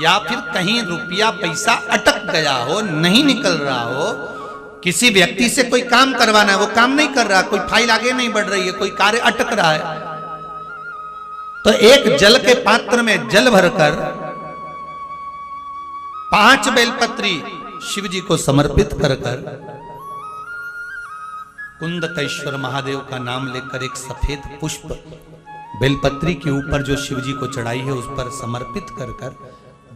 या फिर कहीं रुपया पैसा अटक गया हो, नहीं निकल रहा हो, किसी व्यक्ति से कोई काम करवाना है, वो काम नहीं कर रहा, कोई फाइल आगे नहीं बढ़ रही है, कोई कार्य अटक रहा है, तो एक जल के पात्र में जल भरकर 5 बेलपत्री शिव जी को समर्पित कर कुंदकेश्वर महादेव का नाम लेकर एक सफेद पुष्प बेलपत्री के ऊपर जो शिव जी को चढ़ाई है उस पर समर्पित कर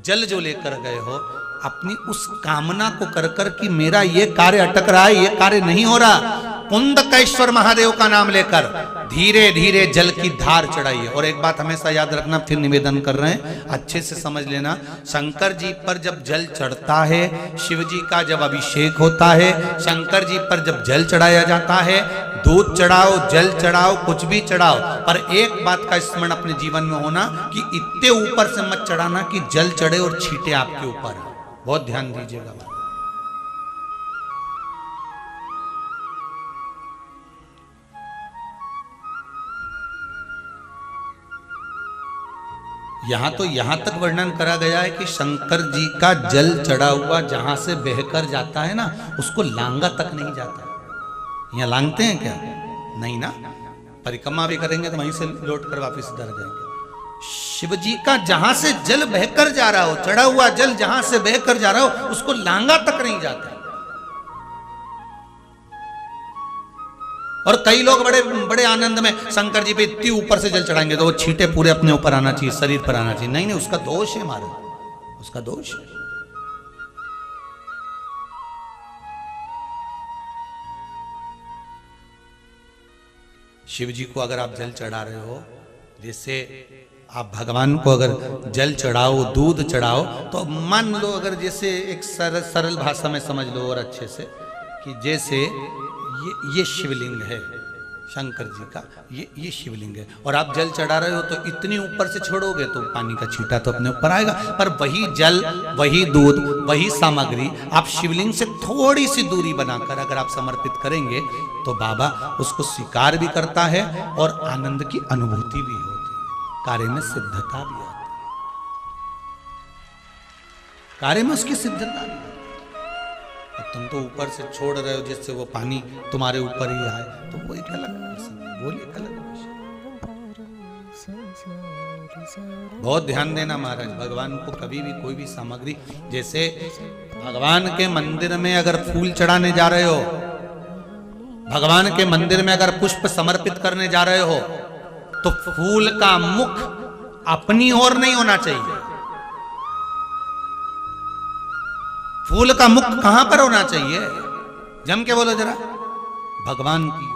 जल जो लेकर गए हो, अपनी उस कामना को कर कि मेरा ये कार्य अटक रहा है, ये कार्य नहीं हो रहा, कुंदकेश्वर महादेव का नाम लेकर धीरे धीरे जल की धार चढ़ाइए। और एक बात हमेशा याद रखना, फिर निवेदन कर रहे हैं, अच्छे से समझ लेना, शंकर जी पर जब जल चढ़ता है, शिव जी का जब अभिषेक होता है, शंकर जी पर जब जल चढ़ाया जाता है, दूध चढ़ाओ, जल चढ़ाओ, कुछ भी चढ़ाओ, पर एक बात का स्मरण अपने जीवन में होना कि इतने ऊपर से मत चढ़ाना कि जल चढ़े और छींटे आपके ऊपर। बहुत ध्यान दीजिएगा। यहां तो यहां तक वर्णन करा गया है कि शंकर जी का जल चढ़ा हुआ जहां से बहकर जाता है ना, उसको लांगा तक नहीं जाता। यहाँ लांगते हैं क्या? नहीं ना, परिक्रमा भी करेंगे तो वहीं से लौट कर वापिस इधर जाएंगे। शिव जी का जहां से जल बहकर जा रहा हो, चढ़ा हुआ जल जहां से बहकर जा रहा हो, उसको लांगा तक नहीं जाता। और कई लोग बड़े बड़े आनंद में शंकर जी पे इतनी ऊपर से जल चढ़ाएंगे तो वो छींटे पूरे अपने ऊपर आना चाहिए, शरीर पर आना चाहिए। नहीं नहीं, उसका दोष है महाराज, उसका दोष है। शिव जी को अगर आप जल चढ़ा रहे हो, जैसे आप भगवान को अगर जल चढ़ाओ, दूध चढ़ाओ, तो मान लो अगर जैसे एक सरल भाषा में समझ लो और अच्छे से कि जैसे ये शिवलिंग है शंकर जी का, ये शिवलिंग है, और आप जल चढ़ा रहे हो तो इतनी ऊपर से छोड़ोगे तो पानी का छींटा तो अपने ऊपर आएगा, पर वही जल, वही दूध, वही सामग्री आप शिवलिंग से थोड़ी सी दूरी बनाकर अगर आप समर्पित करेंगे तो बाबा उसको स्वीकार भी करता है और आनंद की अनुभूति भी होती है, कार्य में सिद्धता भी होती है, कार्य में उसकी सिद्धता भी। तुम तो ऊपर से छोड़ रहे हो जिससे वो पानी तुम्हारे ऊपर ही आए, तो वो एक अलग विषय, वो एक अलग विषय। बहुत ध्यान देना महाराज, भगवान को कभी भी कोई भी सामग्री, जैसे भगवान के मंदिर में अगर फूल चढ़ाने जा रहे हो, भगवान के मंदिर में अगर पुष्प समर्पित करने जा रहे हो, तो फूल का मुख अपनी ओर नहीं होना चाहिए। फूल का मुख कहां पर होना चाहिए? जम के बोलो जरा, भगवान की।